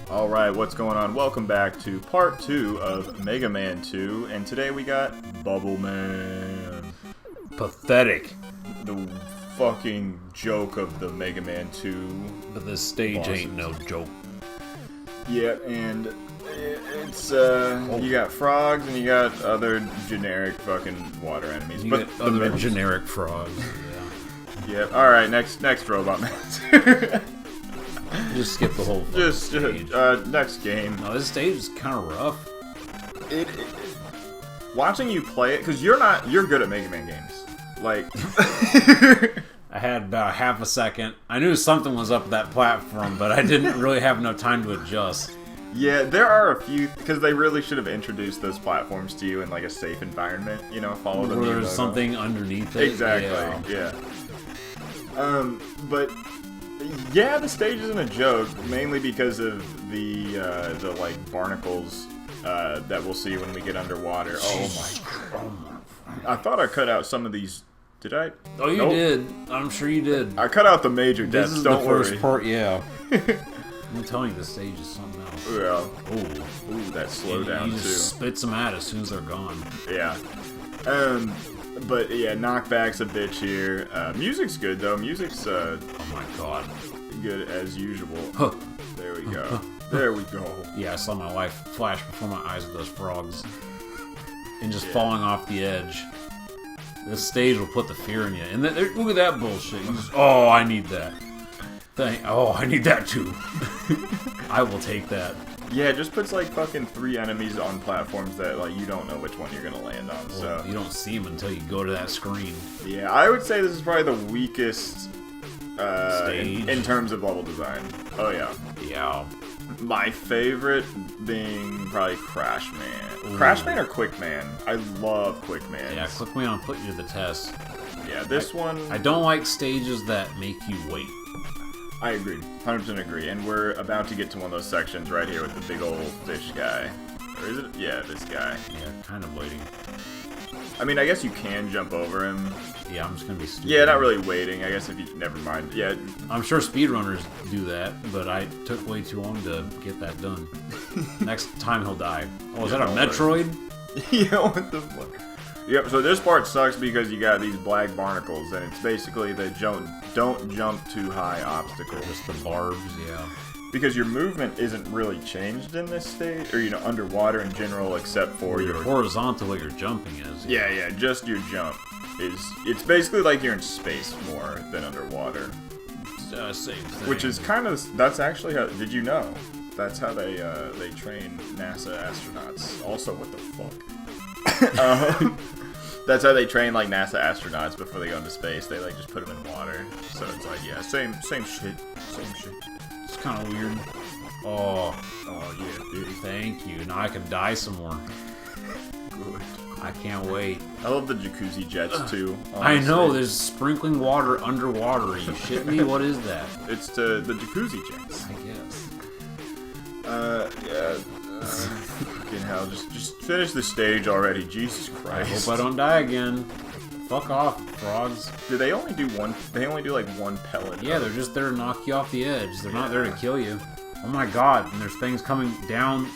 Alright, what's going on? Welcome back to part 2 of Mega Man 2, and today we got Bubble Man. Pathetic. The fucking joke of the Mega Man 2. But this stage bosses. ain't no joke. Yeah, and it's, you got frogs and you got other generic fucking water enemies. You but get the other minions- generic frogs. Yeah. Yep, alright, next Robot Man. Just skip the whole fucking stage. Next game. No, this stage is kind of rough. Watching you play it, because you're good at Mega Man games. Like, I had about half a second. I knew something was up that platform, but I didn't really have enough time to adjust. yeah, there are a few, because they really should have introduced those platforms to you in like a safe environment, you know, follow the Where Mii there's logo. something underneath it. Exactly, yeah. But yeah, the stage isn't a joke, mainly because of the like barnacles that we'll see when we get underwater. Oh my! I thought I cut out some of these. Did I? Oh, you Nope. did. I'm sure you did. I cut out the major This deaths. is Don't the worry. first part, yeah. I'm telling you, the stage is something else. Yeah. Oh, Ooh, that slowdown he too. just spits them out as soon as they're gone. Yeah. But yeah, knockback's a bitch here. Music's good though. Music's Oh my god. good as usual. Huh. There we go. There we go. Yeah, I saw my life flash before my eyes with those frogs. And just falling off the edge. This stage will put the fear in you. And look at that bullshit. You just, oh, I need that. I need that too. I will take that. Yeah, it just puts like fucking 3 enemies on platforms that like you don't know which one you're gonna land on. Well, So you don't see them until you go to that screen. yeah, I would say this is probably the weakest Stage. in terms of level design. Oh yeah. Yeah. My favorite being probably Crash Man. Ooh. Crash Man or Quick Man? I love Quick Man. Yeah, Quick Man will put you to the test. Yeah, this one I don't like stages that make you wait. I agree. 100% agree. And we're about to get to one of those sections right here with the big old fish guy. Or is it? Yeah, this guy. Yeah, kind of waiting. I mean, I guess you can jump over him. Yeah, I'm just gonna be stupid. Yeah, not really waiting. I guess if you... Never mind. Yeah. I'm sure speedrunners do that, but I took way too long to get that done. Next time he'll die. Oh, is that a don't worry. Metroid? Yeah, what the fuck? Yep, so this part sucks because you got these black barnacles, and it's basically the don't jump too high obstacle. Just the barbs, yeah. Because your movement isn't really changed in this stage, or, you know, underwater in general, except for Your your... horizontal, what your jumping is. Yeah, just your jump. It's basically like you're in space more than underwater. Same thing. Which is kind of... That's actually how... Did you know? That's how they train NASA astronauts. Also, what the fuck? That's how they train, like, NASA astronauts before they go into space. They, like, just put them in water. So it's like, yeah, same shit. Same shit. It's kind of weird. Oh, Oh, yeah, dude. thank you. Now I can die some more. Good. I can't wait. I love the jacuzzi jets, too. I know, honestly. there's sprinkling water underwater. Are you shitting me? What is that? It's the jacuzzi jets. I guess. Yeah. Fucking hell, just finish the stage already, Jesus I Christ. hope I don't die again. Fuck off, frogs. Do they only do one? They only do like one pellet. Yeah, they're just there to knock you off the edge. They're not there to kill you. Oh my god, and there's things coming down.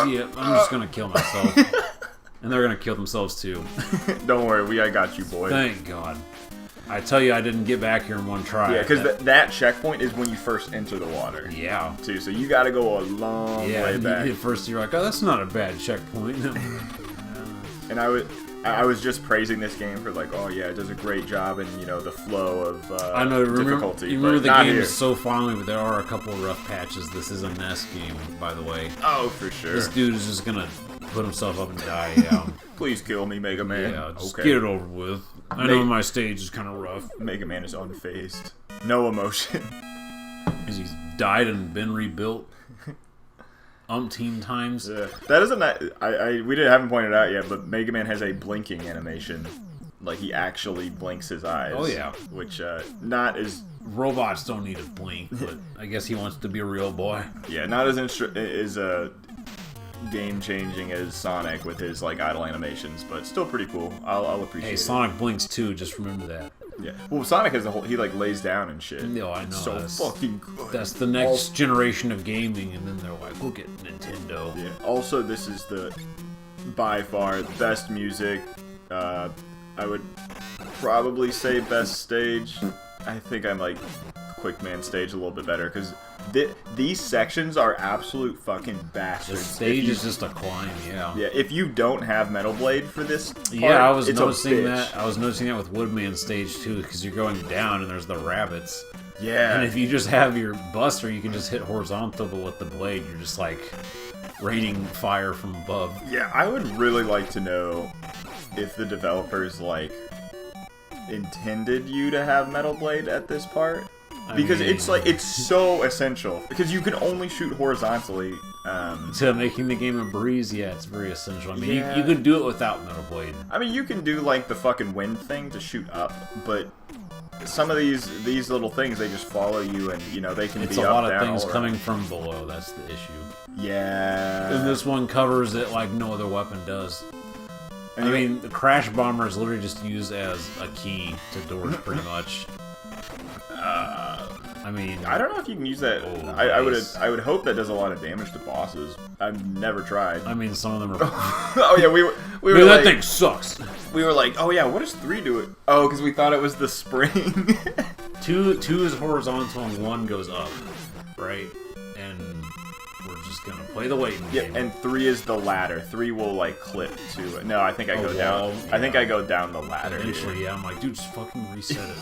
Yeah, I'm just gonna kill myself. And they're gonna kill themselves too. Don't worry, I got you, boy. Thank god. I tell you, I didn't get back here in one try. Yeah, because that checkpoint is when you first enter the water. Yeah. Too, so you got to go a long way Yeah, back. at first you're like, oh, that's not a bad checkpoint. And I was just praising this game for like, oh yeah, it does a great job in, you know, the flow of I know, difficulty. you remember but the not game here. is so finally, but there are a couple of rough patches. This is a NES game, by the way. Oh, for sure. This dude is just gonna put himself up and die, yeah. Please kill me, Mega Man. Yeah, just Okay. get it over with. I know my stage is kind of rough. Mega Man is unfazed. No emotion. Because he's died and been rebuilt umpteen times. Yeah. That isn't that. Haven't pointed it out yet, but Mega Man has a blinking animation. Like he actually blinks his eyes. Oh, yeah. Which not as Robots don't need to blink, but I guess he wants to be a real boy. not as game changing as Sonic with his like idle animations, but still pretty cool. I'll appreciate Hey, it. Sonic blinks too, just remember that. Yeah. Well, Sonic has a whole. He like lays down and shit. No, I know. It's so fucking good. That's the next generation of gaming, and then they're like, we'll get Nintendo. Yeah. Also, this is the by far best music. I would probably say best stage. I think I like Quickman stage a little bit better because these sections are absolute fucking bastards. The stage is just a climb, yeah. Yeah, if you don't have Metal Blade for this part, yeah, I was it's noticing a bitch. that. I was noticing that with Woodman stage too, because you're going down and there's the rabbits. Yeah. And if you just have your Buster, you can just hit horizontal, but with the blade, you're just like raining fire from above. Yeah, I would really like to know if the developers like intended you to have Metal Blade at this part. Because it's so essential. Because you can only shoot horizontally. To making the game a breeze, yeah, it's very essential. I mean, Yeah. you could do it without Metal Blade. I mean, you can do like the fucking wind thing to shoot up, but some of these little things, they just follow you, and you know they can It's be a up, lot of down, things all coming around. from below. That's the issue. Yeah. And this one covers it like no other weapon does. And I mean, the Crash Bomber is literally just used as a key to doors, pretty much. I mean, I don't know if you can use that. Oh, I nice. would hope that does a lot of damage to bosses. I've never tried. I mean, some of them are. Oh yeah, we were Dude, that like, thing sucks. we were like, oh yeah, what does 3 do it? Oh, because we thought it was the spring. Two is horizontal and 1 goes up, right? And we're just gonna play the waiting Yeah, game. and 3 is the ladder. 3 will like clip to it. No, I think I go down. wall, I think yeah. I go down the ladder. Eventually, yeah, I'm like, dude, just fucking reset it.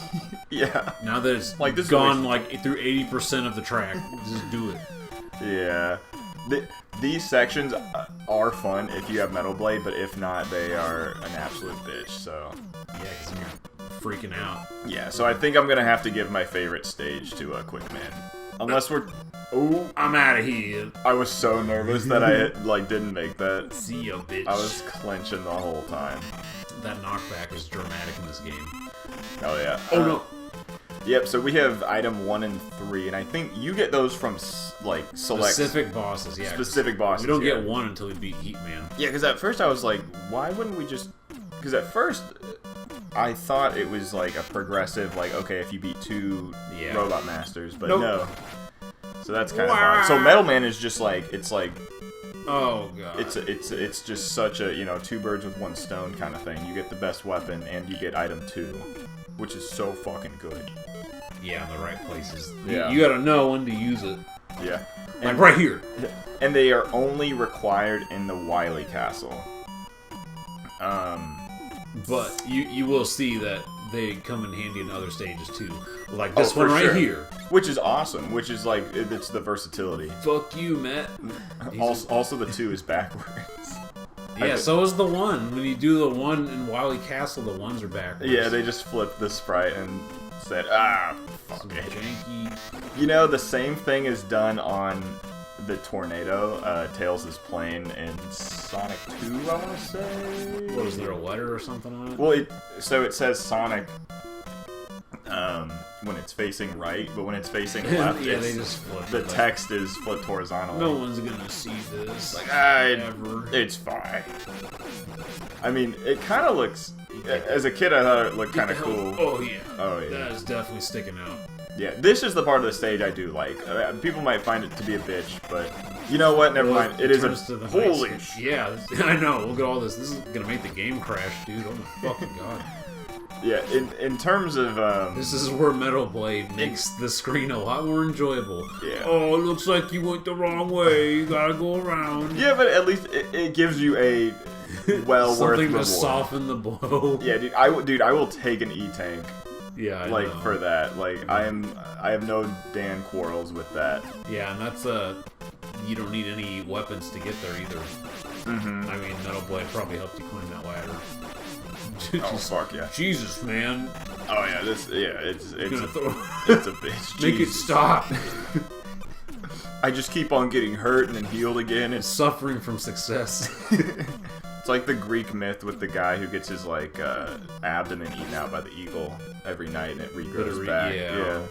Yeah. Now that it's Like, this is gone what like through 80% of the track, just do it. Yeah. These sections are fun if you have Metal Blade, but if not, they are an absolute bitch. So Yeah, because you're freaking out. yeah. So I think I'm gonna have to give my favorite stage to Quickman, unless we're. Oh, I'm out of here. I was so nervous that I like didn't make that. See ya, bitch. I was clenching the whole time. That knockback is dramatic in this game. Oh yeah. Oh no. Yep. So we have item 1 and 3, and I think you get those from like select Specific bosses, yeah. specific bosses. We don't yeah. get 1 until we beat Heat Man. Yeah, because at first I was like, why wouldn't we just? Because at first I thought it was like a progressive, like okay, if you beat 2 Yeah. Robot Masters, but Nope. no. So that's kind of odd. So Metal Man is just like it's like Oh god. it's just such a 2 birds with 1 stone kind of thing. You get the best weapon and you get item 2, which is so fucking good. Yeah, in the right places. Yeah. You gotta know when to use it. Yeah. Like right here. And they are only required in the Wily Castle. But you will see that they come in handy in other stages too. Like this Oh, one for right sure. here. Which is awesome. Which is like it's the versatility. Fuck you, Matt. Also, the 2 is backwards. Yeah, so is the 1. When you do the 1 in Wily Castle, the 1s are backwards. Yeah, they just flipped the sprite and said, ah, fuck Some it. janky. You know, the same thing is done on the Tornado, Tails' plane in Sonic 2, I want to say. What is there, a letter or something on it? Well, it says Sonic when it's facing right, but when it's facing left, yeah, it's, they just flip the it. text is flipped horizontally. No one's gonna see this. Like, ever. it's fine. I mean, it kind of looks. As a kid, I thought it looked kind of cool. Oh yeah. Oh, yeah. That is definitely sticking out. Yeah, this is the part of the stage I do like. People might find it to be a bitch, but you know what? Never mind. It is a turns to the holy. nice- Yeah, I know. Look at all this. This is gonna make the game crash, dude. Oh my fucking god. Yeah, in terms of This is where Metal Blade makes the screen a lot more enjoyable. Yeah. Oh, it looks like you went the wrong way. You gotta go around. yeah, but at least it gives you a well worth Something to reward. soften the blow. Yeah, dude, I will take an E-tank Yeah, I like know. for that. Like I have no Dan quarrels with that. Yeah, and that's you don't need any weapons to get there either. Mm-hmm. I mean, Metal Blade probably helped you climb that ladder. Oh fuck yeah. Jesus, man. Oh yeah, it's Gonna throw... it's a bitch. Make it Jesus. stop. I just keep on getting hurt and then healed again. It's Suffering from success. It's like the Greek myth with the guy who gets his like abdomen eaten out by the eagle every night and it regrows back. yeah.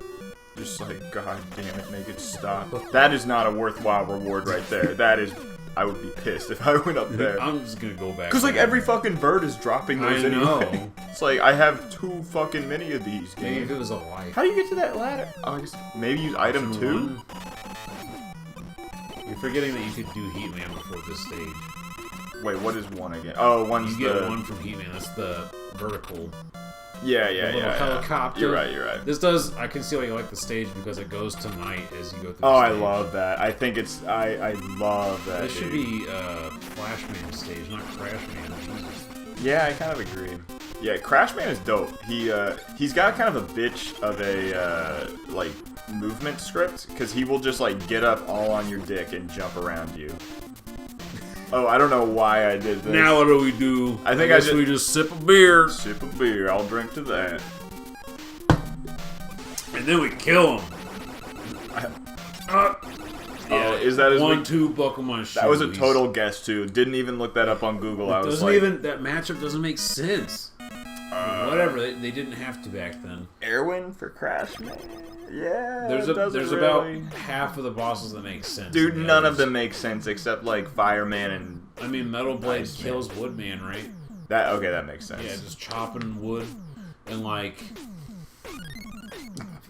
Just like, god damn it, make it stop. That is not a worthwhile reward right there. That is I would be pissed if I went up there. I'm just gonna go back. Because, like, every fucking bird is dropping those I anyway. know. It's like, I have too fucking many of these, Maybe game. if it was a life. How do you get to that ladder? Oh, I guess maybe use item 2? You're forgetting that you could do Heat Man before this stage. Wait, what is 1 again? Oh, one's You get the... 1 from Heat Man. That's the vertical. Yeah, The little helicopter. You're right. This does. I can see why you like the stage because it goes to night as you go through. Oh, the I stage. love that. I think it's... I love that, This should dude. be Flashman stage, not Crashman. Jesus. Yeah, I kind of agree. Yeah, Crashman is dope. He's got kind of a bitch of a like movement script because he will just like get up all on your dick and jump around you. Oh, I don't know why I did this. Now what do we do? I think guess we just sip a beer Sip a beer. I'll drink to that. and then we kill him. Yeah, is that as 1-2 buckle my shoes? That was a total guess too. Didn't even look that up on Google. I was Doesn't like, even that matchup doesn't make sense. Whatever, they didn't have to back then. Erwin for Crashman. Yeah, There's it doesn't about really- half of the bosses that make sense. Dude, and the none of others- them make sense except like Fireman and I mean, Metal Blade Iceman. kills Woodman, right? that. Okay, that makes sense. Yeah, just chopping wood, and like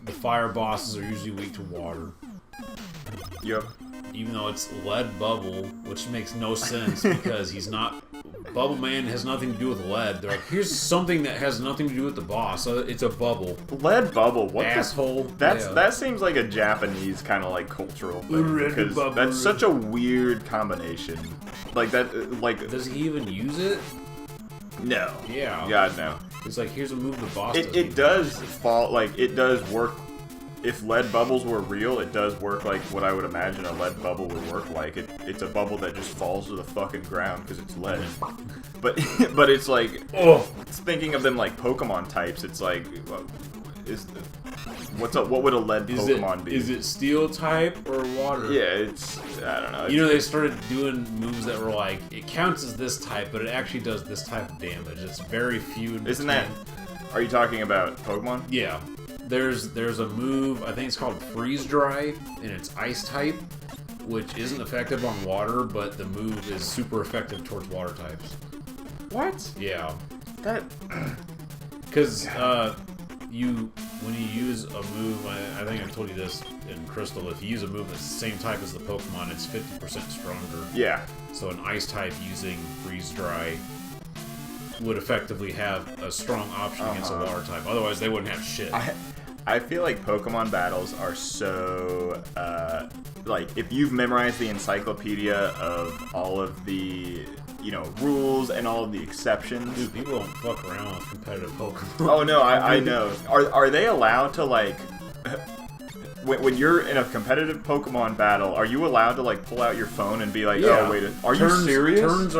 the fire bosses are usually weak to water. Yep. Even though it's lead bubble, which makes no sense because he's not. Bubble Man has nothing to do with lead. They're like, here's something that has nothing to do with the boss. So it's a bubble. Lead bubble. What Asshole. That's Yeah. that seems like a Japanese kind of like cultural thing Red because bubble. that's such a weird combination. Like that. Like Does he even use it? no. Yeah. God no. It's like, here's a move the boss It doesn't does fall like it does work. If lead bubbles were real, it does work like what I would imagine a lead bubble would work like. It's a bubble that just falls to the fucking ground because it's lead. But but it's like it's thinking of them like Pokemon types. It's like what's up? What would a lead Pokemon be? Is it steel type or water? Yeah, it's I don't know. You know, they started doing moves that were like, it counts as this type, but it actually does this type of damage. It's very few in Isn't that? between. Are you talking about Pokemon? Yeah. There's a move, I think it's called Freeze Dry, and it's ice type, which isn't effective on water, but the move is super effective towards water types. What? Yeah. That? Because when you use a move, I think I told you this in Crystal, if you use a move that's the same type as the Pokemon, it's 50% stronger. Yeah. So an ice type using Freeze Dry would effectively have a strong option against a water type. Otherwise, they wouldn't have shit. I feel like Pokemon battles are so like if you've memorized the encyclopedia of all of the rules and all of the exceptions. Dude, people don't fuck around with competitive Pokemon. Oh no, I know. Are they allowed to like when you're in a competitive Pokemon battle? Are you allowed to like pull out your phone and be like, Yeah. oh wait, are you serious? Turns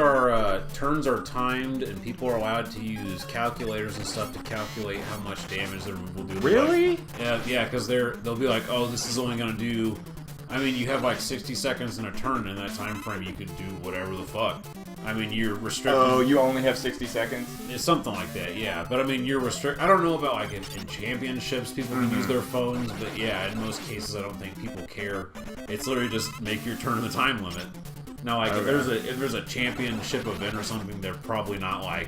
are timed, and people are allowed to use calculators and stuff to calculate how much damage their move will do. Really? Like, yeah, because they'll be like, oh, this is only gonna do. I mean, you have like 60 seconds in a turn. In that time frame, you could do whatever the fuck. I mean, you're restricted. Oh, you only have 60 seconds? It's something like that, yeah. But I mean, you're I don't know about like in championships, people can use their phones, but yeah, in most cases, I don't think people care. It's literally just make your turn in the time limit. Now, like if there's a championship event or something, they're probably not like,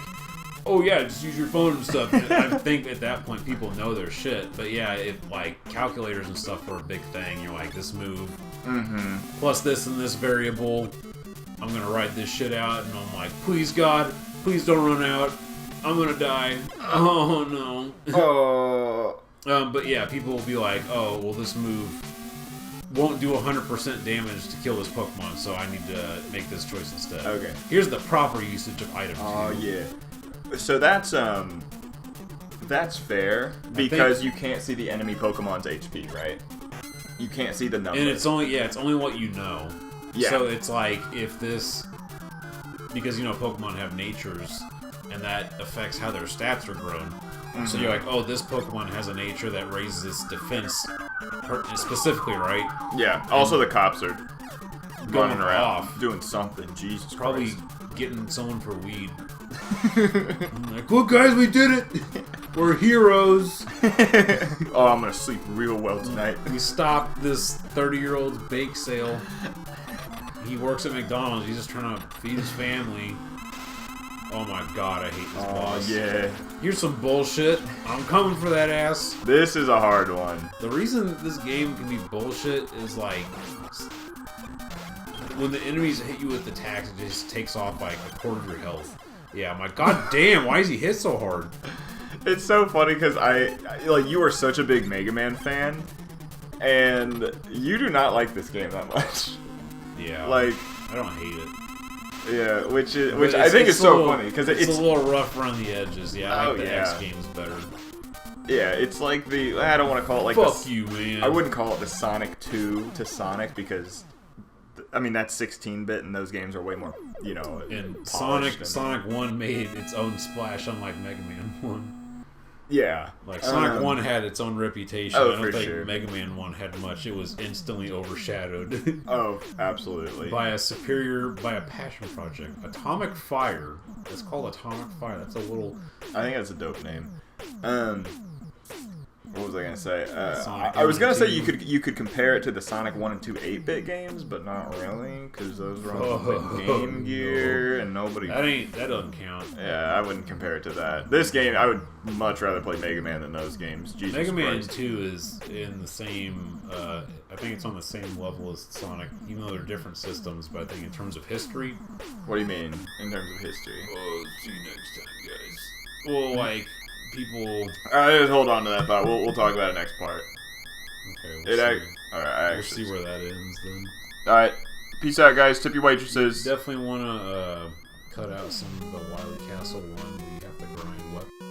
oh yeah, just use your phone and stuff. I think at that point people know their shit. But yeah, if like calculators and stuff were a big thing, you're like this move plus this and this variable. I'm gonna write this shit out, and I'm like, please God, please don't run out. I'm gonna die. Oh no. Oh. But yeah, people will be like, oh, well, this move won't do 100% damage to kill this Pokemon, so I need to make this choice instead. Okay. Here's the proper usage of items. Oh yeah. So that's fair because you can't see the enemy Pokemon's HP, right? You can't see the number. And it's only what you know. Yeah. So it's like if this, because Pokemon have natures, and that affects how their stats are grown. So you're like, oh, this Pokemon has a nature that raises its defense, specifically, right? Yeah. Also, the cops are Going running around off. doing something. Jesus Probably Christ. getting someone for weed. Like, look, guys, we did it. We're heroes. Oh, I'm gonna sleep real well tonight. We stopped this 30-year-old's bake sale. he works at McDonald's. He's just trying to feed his family. Oh my god, I hate this boss. Yeah. Here's some bullshit. I'm coming for that ass. This is a hard one. The reason this game can be bullshit is like when the enemies hit you with attacks, it just takes off like a quarter of your health. Yeah, I'm like, god damn, why is he hit so hard? It's so funny because like, you are such a big Mega Man fan, and you do not like this game that much. Yeah. Like, I don't hate it. yeah, which I think is so funny because it's a little rough around the edges. Yeah, I like the X games better. Yeah, it's like I don't want to call it like fuck you, man. I wouldn't call it the Sonic 2 to Sonic because I mean that's 16-bit and those games are way more, you know. And Sonic 1 made its own splash, unlike Mega Man 1. Yeah, like Sonic 1 had its own reputation. Oh, I don't think sure. Mega Man 1 had much. It was instantly overshadowed. Oh, absolutely. by a passion project, Atomic Fire. It's called Atomic Fire. That's a little. I think that's a dope name. What was I gonna say? Sonic I was gonna 1 say you could compare it to the Sonic 1 and 2 8-bit games, but not really, because those were on Game Gear and nobody. That doesn't count. Yeah, I wouldn't compare it to that. This game, I would much rather play Mega Man than those games. Jesus Mega Man Christ. 2 is in the same. I think it's on the same level as Sonic, even though they're different systems. But I think in terms of history. What do you mean in terms of history? Oh, see you next time, guys. Well, like people. Just hold on to that thought. We'll talk about it next part. Okay, we'll see. All right, We'll see where that ends then. All right, peace out, guys. Tip your waitresses. Definitely want to cut out some of the Wily Castle one where you have to grind weapons.